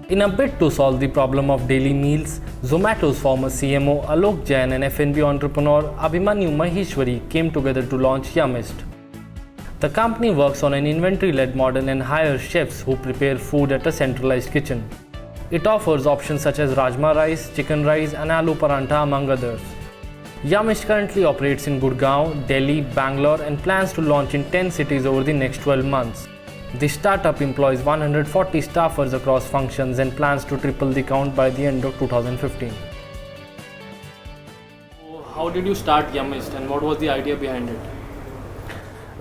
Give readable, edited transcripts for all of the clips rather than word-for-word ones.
In a bid to solve the problem of daily meals, Zomato's former CMO Alok Jain and F&B entrepreneur Abhimanyu Maheshwari came together to launch Yumist. The company works on an inventory-led model and hires chefs who prepare food at a centralized kitchen. It offers options such as rajma rice, chicken rice and aloo parantha among others. Yumist currently operates in Gurgaon, Delhi, Bangalore and plans to launch in 10 cities over the next 12 months. The startup employs 140 staffers across functions and plans to triple the count by the end of 2015. How did you start Yumist and what was the idea behind it?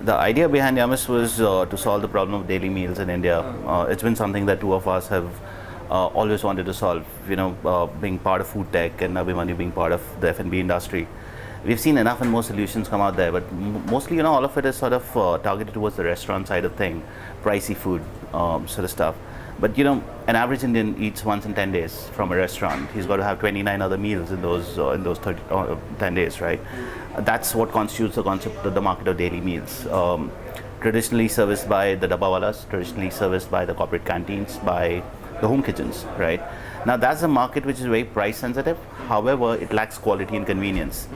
The idea behind Yumist was to solve the problem of daily meals in India. It's been something that two of us have always wanted to solve. Being part of food tech and Abhimanyu being part of the F&B industry. We've seen enough and more solutions come out there, but mostly, all of it is sort of targeted towards the restaurant side of thing, pricey food sort of stuff. But an average Indian eats once in 10 days from a restaurant. He's got to have 29 other meals in those 10 days, right? That's what constitutes the concept of the market of daily meals. Traditionally serviced by the dabbawalas, traditionally serviced by the corporate canteens, by the home kitchens, right? Now that's a market which is very price sensitive. However, it lacks quality and convenience.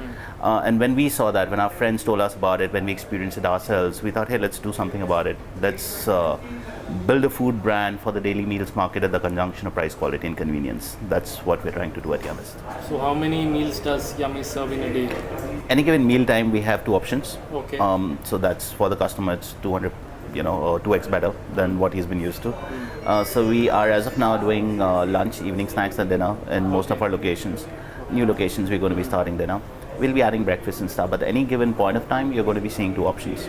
And when we saw that, when our friends told us about it, when we experienced it ourselves, we thought, hey, let's do something about it. Let's build a food brand for the daily meals market at the conjunction of price, quality and convenience. That's what we're trying to do at Yumist. So how many meals does Yumist serve in a day? Any given meal time, we have two options. Okay. So that's for the customer, it's 200, 2x better than what he's been used to. So we are, as of now, doing lunch, evening snacks and dinner in most of our locations. New locations, we're going to be starting dinner. We'll be adding breakfast and stuff, but at any given point of time, you're going to be seeing two options.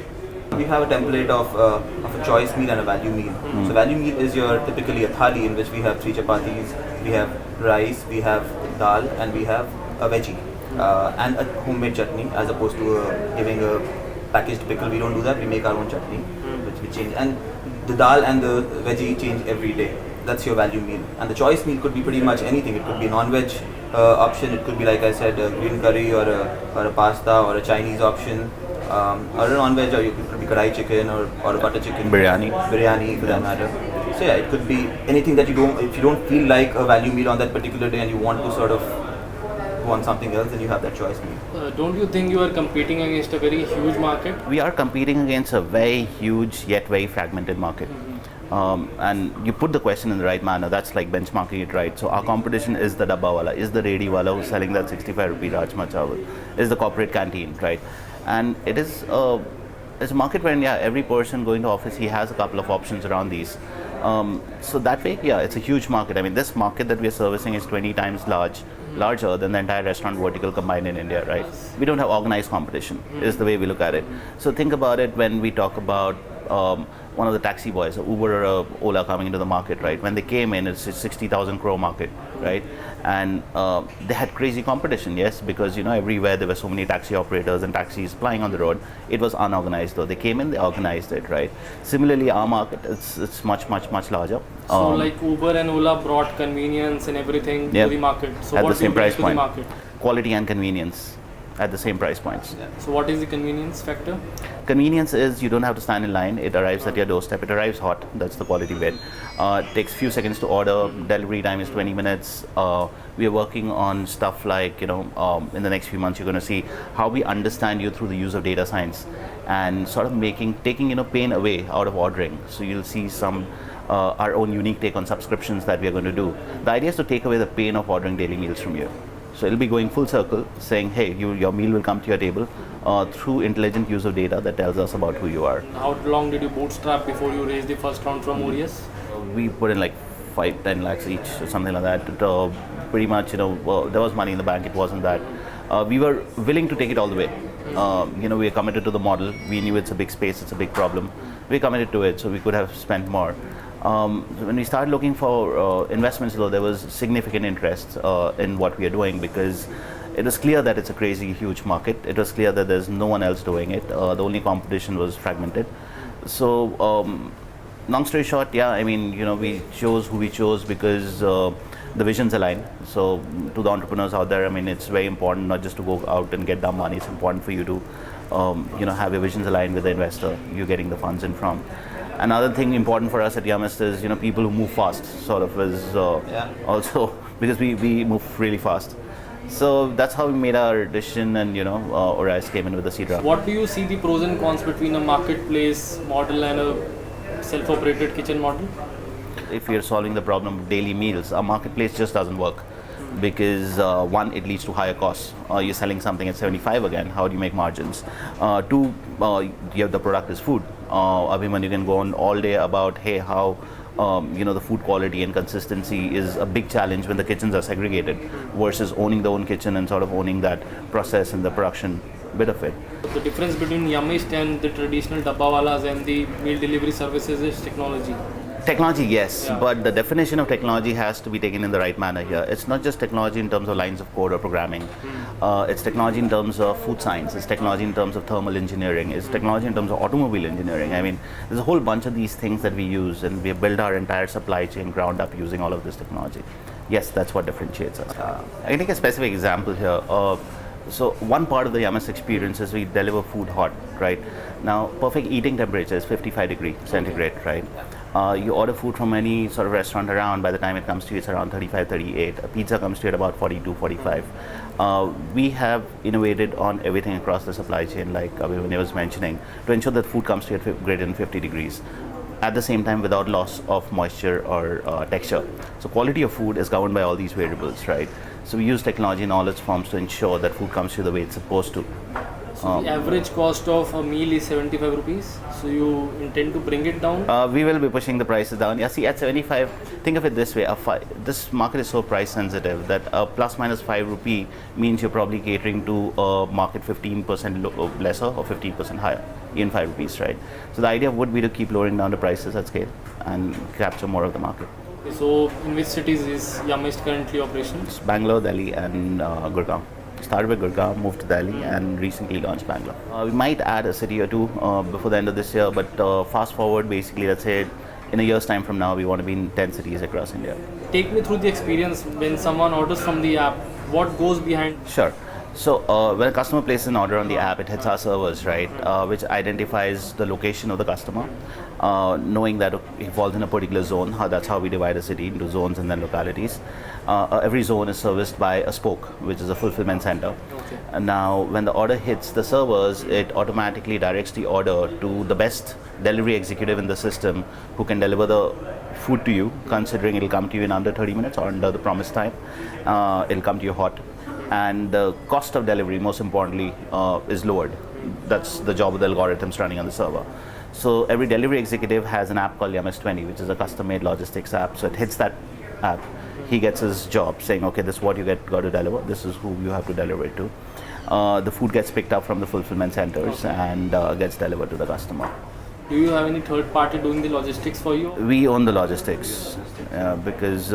We have a template of a choice meal and a value meal. So value meal is your typically a thali in which we have 3 chapatis, we have rice, we have dal and we have a veggie and a homemade chutney, as opposed to giving a packaged pickle. We don't do that, we make our own chutney which we change, and the dal and the veggie change every day. That's your value meal. And the choice meal could be pretty much anything. It could be non-veg option, it could be, like I said, a green curry or a pasta or a Chinese option, or a non-veg, or it could be kadai chicken or a butter chicken. Biryani for that matter. So yeah, it could be anything that if you don't feel like a value meal on that particular day and you want to sort of want something else, then you have that choice meal. Don't you think you are competing against a very huge market? We are competing against a very huge yet very fragmented market. And you put the question in the right manner. That's like benchmarking it right. So our competition is the dabbawala, is the rediwala who's selling that 65 rupee rajma chawal, is the corporate canteen, right? And it's a market where every person going to office, he has a couple of options around these. So that way, it's a huge market. I mean, this market that we are servicing is 20 times larger than the entire restaurant vertical combined in India, right? We don't have organized competition, is the way we look at it. So think about it when we talk about one of the taxi boys, Uber or Ola coming into the market, right? When they came in, it's a 60,000 crore market, right? And they had crazy competition, yes, because everywhere there were so many taxi operators and taxis plying on the road. It was unorganized though. They came in, they organized it, right? Similarly, our market, it's much larger. So like Uber and Ola brought convenience and everything to the market. So at what the same price to point. the market? Quality and convenience at the same price points. So what is the convenience factor? Convenience is you don't have to stand in line. It arrives at your doorstep. It arrives hot. That's the quality bit. It takes few seconds to order. Delivery time is 20 minutes. We are working on stuff like, in the next few months, you're going to see how we understand you through the use of data science and sort of taking pain away out of ordering. So you'll see some our own unique take on subscriptions that we are going to do. The idea is to take away the pain of ordering daily meals from you. So it'll be going full circle, saying, hey, your meal will come to your table through intelligent use of data that tells us about who you are. How long did you bootstrap before you raised the first round from Orius? We put in like 5-10 lakhs each or something like that. Pretty much, there was money in the bank. It wasn't that. We were willing to take it all the way. We are committed to the model. We knew it's a big space, it's a big problem. We committed to it, so we could have spent more. When we started looking for investments, though, there was significant interest in what we are doing because it was clear that it's a crazy huge market. It was clear that there's no one else doing it. The only competition was fragmented. So, long story short, we chose who we chose because the visions align. So, to the entrepreneurs out there, it's very important not just to go out and get dumb money. It's important for you to, have your visions aligned with the investor you're getting the funds in from. Another thing important for us at Yumist is, people who move fast sort of is also because we move really fast. So that's how we made our decision, and Orice came in with the seed round. What do you see the pros and cons between a marketplace model and a self-operated kitchen model? If you're solving the problem of daily meals, a marketplace just doesn't work because one, it leads to higher costs. You're selling something at 75 again. How do you make margins? Two, you have the product is food. Abhiman, you can go on all day about how the food quality and consistency is a big challenge when the kitchens are segregated versus owning the own kitchen and sort of owning that process and the production bit of it. The difference between Yumist and the traditional dabbawalas and the meal delivery services is technology. Technology, yes, but the definition of technology has to be taken in the right manner here. It's not just technology in terms of lines of code or programming. It's technology in terms of food science. It's technology in terms of thermal engineering. It's technology in terms of automobile engineering. I mean, there's a whole bunch of these things that we use, and we have built our entire supply chain ground up using all of this technology. Yes, that's what differentiates us. I can take a specific example here. So one part of the Yumist experience is we deliver food hot, right? Now, perfect eating temperature is 55 degrees centigrade, right? You order food from any sort of restaurant around, by the time it comes to you, it's around 35, 38. A pizza comes to you at about 42, 45. We have innovated on everything across the supply chain, like Abhimanyu was mentioning, to ensure that food comes to you at greater than 50 degrees. At the same time, without loss of moisture or texture. So quality of food is governed by all these variables, right? So we use technology in all its forms to ensure that food comes to you the way it's supposed to. So the average cost of a meal is 75 rupees. So you intend to bring it down? We will be pushing the prices down. Yeah, see, at 75, think of it this way. This market is so price sensitive that a plus minus 5 rupee means you're probably catering to a market 15% lesser or 15% higher in 5 rupees, right? So the idea would be to keep lowering down the prices at scale and capture more of the market. So in which cities is Yumist currently operational? It's Bangalore, Delhi and Gurgaon. Started with Gurgaon, moved to Delhi and recently launched Bangalore. We might add a city or two before the end of this year, but fast forward, basically, let's say in a year's time from now, we want to be in 10 cities across India. Take me through the experience when someone orders from the app. What goes behind? Sure. So when a customer places an order on the app, it hits our servers, right, which identifies the location of the customer, knowing that he falls in a particular zone. That's how we divide a city into zones and then localities. Every zone is serviced by a spoke, which is a fulfillment center. Okay. And now when the order hits the servers, it automatically directs the order to the best delivery executive in the system who can deliver the food to you, considering it'll come to you in under 30 minutes or under the promised time. It'll come to you hot. And the cost of delivery, most importantly, is lowered. That's the job of the algorithms running on the server. So every delivery executive has an app called Yumist 20, which is a custom-made logistics app. So it hits that app. He gets his job saying, okay, this is what you got to deliver. This is who you have to deliver it to. The food gets picked up from the fulfillment centers and gets delivered to the customer. Do you have any third party doing the logistics for you? We own the logistics because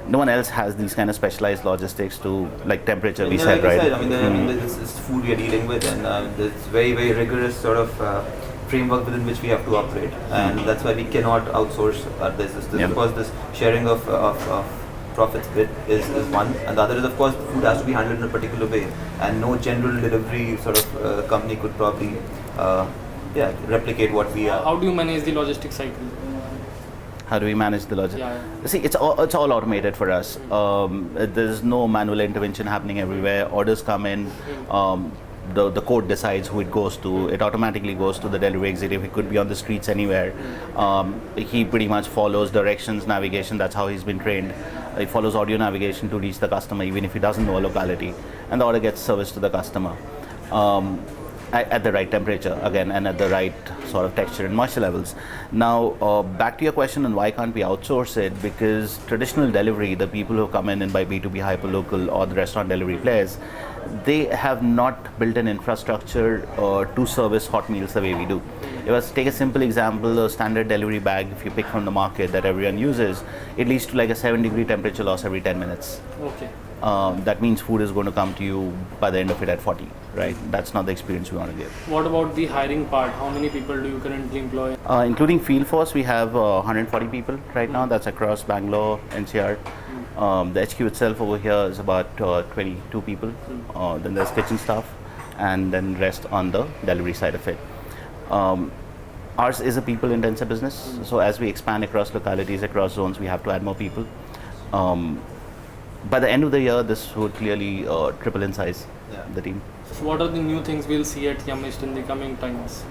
no one else has these kind of specialized logistics to, like temperature, we said, right? I mean, this is food we are dealing with, and it's very, very rigorous sort of framework within which we have to operate, and that's why we cannot outsource this. Of course, this sharing of profits bit is one, and the other is, of course, food has to be handled in a particular way, and no general delivery sort of company could probably replicate what we are. How do you manage the logistics cycle? How do we manage the logistics? Yeah. See, it's all automated for us. There's no manual intervention happening everywhere. Orders come in. The code decides who it goes to. It automatically goes to the delivery executive. He could be on the streets anywhere. He pretty much follows directions, navigation. That's how he's been trained. He follows audio navigation to reach the customer, even if he doesn't know a locality. And the order gets serviced to the customer at the right temperature, again, and at the right sort of texture and moisture levels. Now, back to your question on why can't we outsource it? Because traditional delivery, the people who come in and buy B2B hyperlocal or the restaurant delivery players, they have not built an infrastructure to service hot meals the way we do. Let's take a simple example, a standard delivery bag, if you pick from the market that everyone uses, it leads to like a 7-degree temperature loss every 10 minutes. Okay. That means food is going to come to you by the end of it at 40, right? That's not the experience we want to give. What about the hiring part? How many people do you currently employ? Including field force, we have 140 people right now. That's across Bangalore, NCR. The HQ itself over here is about 22 people. Then there's kitchen staff, and then rest on the delivery side of it. Ours is a people-intensive business, so as we expand across localities, across zones, we have to add more people. By the end of the year, this would clearly triple in size, the team. So what are the new things we'll see at Yumist in the coming times?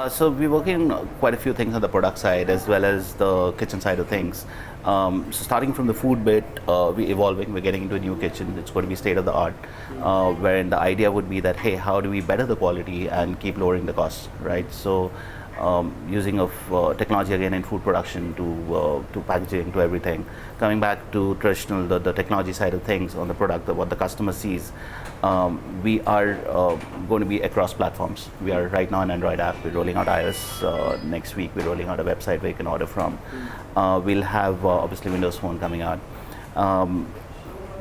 So we're working on quite a few things on the product side as well as the kitchen side of things. So starting from the food bit, we're evolving, we're getting into a new kitchen. It's going to be state of the art, wherein the idea would be that, hey, how do we better the quality and keep lowering the costs, right? So using of technology again in food production to packaging to everything. Coming back to traditional, the technology side of things on the product, what the customer sees. We are going to be across platforms. We are right now an Android app. We're rolling out iOS next week. We're rolling out a website where you can order from. We'll have obviously Windows Phone coming out.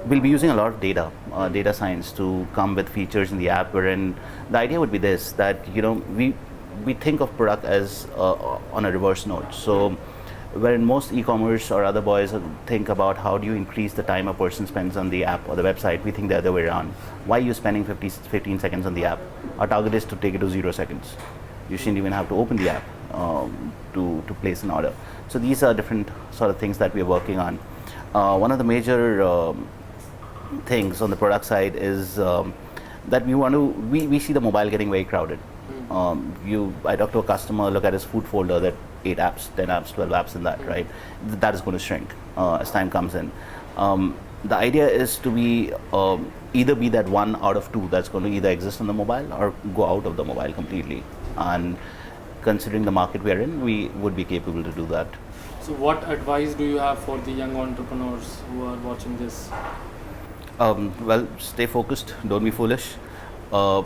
We'll be using a lot of data science to come with features in the app. Wherein the idea would be this: that we think of product as on a reverse note. So wherein most e-commerce or other boys think about how do you increase the time a person spends on the app or the website, we think the other way around. Why are you spending 15 seconds on the app? Our target is to take it to 0 seconds. You shouldn't even have to open the app to place an order. So these are different sort of things that we're working on. One of the major things on the product side is that we see the mobile getting very crowded. I talk to a customer, look at his food folder, that 8 apps, 10 apps, 12 apps in that, right? That is going to shrink as time comes in. The idea is to be either be that 1 out of 2 that's going to either exist on the mobile or go out of the mobile completely. And considering the market we are in, we would be capable to do that. So what advice do you have for the young entrepreneurs who are watching this? Well, stay focused, don't be foolish.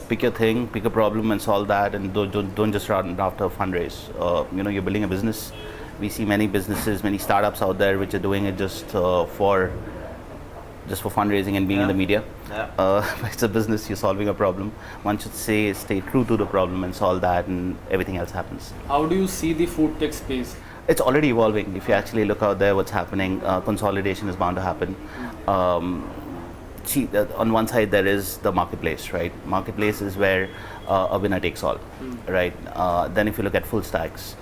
Pick your thing, pick a problem and solve that, and don't just run after a fundraise. You're building a business. We see many businesses, many startups out there which are doing it just for fundraising and being in the media. It's a business, you're solving a problem. One should stay true to the problem and solve that, and everything else happens. How do you see the food tech space? It's already evolving. If you actually look out there, what's happening, consolidation is bound to happen. On one side there is the marketplace, right? Marketplace is where a winner takes all, right? Then if you look at full stacks,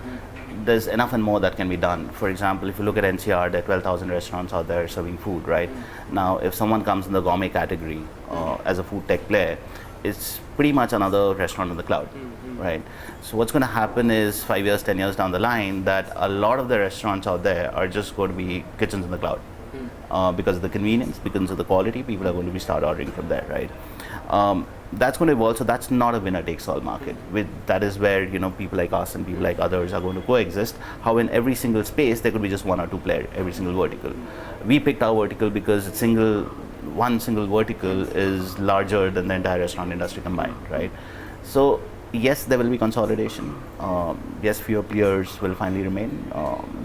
there's enough and more that can be done. For example, if you look at NCR, there are 12,000 restaurants out there serving food, right? Now, if someone comes in the gourmet category as a food tech player, it's pretty much another restaurant on the cloud, right? So what's going to happen is 5 years, 10 years down the line, that a lot of the restaurants out there are just going to be kitchens in the cloud. Because of the convenience, because of the quality, people are going to start ordering from there, right? That's going to evolve. So that's not a winner takes all market. That is where people like us and people like others are going to coexist. How in every single space there could be just 1 or 2 players, every single vertical. We picked our vertical because one single vertical is larger than the entire restaurant industry combined, right? So yes, there will be consolidation. Yes, fewer players will finally remain,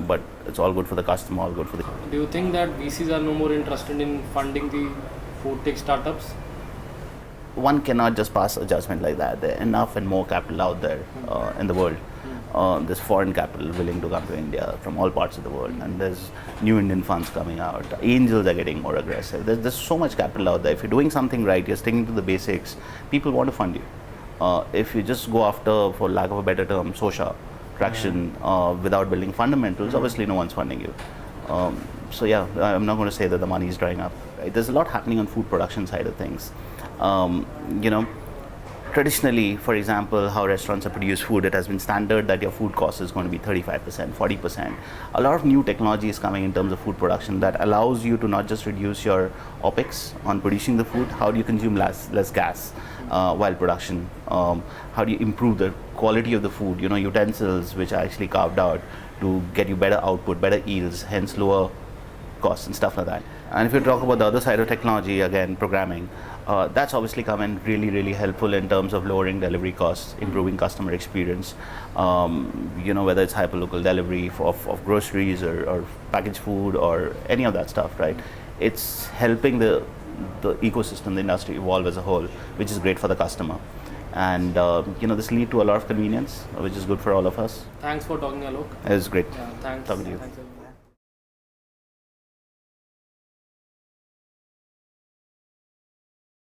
but it's all good for the customer, all good for the... Do you think that VCs are no more interested in funding the food tech startups? One cannot just pass a judgment like that. There are enough and more capital out there in the world. There's foreign capital willing to come to India from all parts of the world, and there's new Indian funds coming out. Angels are getting more aggressive. There's so much capital out there. If you're doing something right, you're sticking to the basics, people want to fund you. If you just go after, for lack of a better term, social traction without building fundamentals, obviously no one's funding you. So yeah, I'm not going to say that the money is drying up. Right? There's a lot happening on food production side of things. Traditionally, for example, how restaurants have produced food, it has been standard that your food cost is going to be 35%, 40%. A lot of new technology is coming in terms of food production that allows you to not just reduce your OPEX on producing the food, how do you consume less gas while production, how do you improve the quality of the food, utensils which are actually carved out to get you better output, better yields, hence lower costs and stuff like that. And if you talk about the other side of technology, again, programming, that's obviously come in really helpful in terms of lowering delivery costs, improving customer experience, whether it's hyperlocal delivery of groceries or packaged food or any of that stuff, right? It's helping the ecosystem, the industry evolve as a whole, which is great for the customer. And this lead to a lot of convenience, which is good for all of us. Thanks for talking, Alok. It was great Thanks. talking to you. Thanks.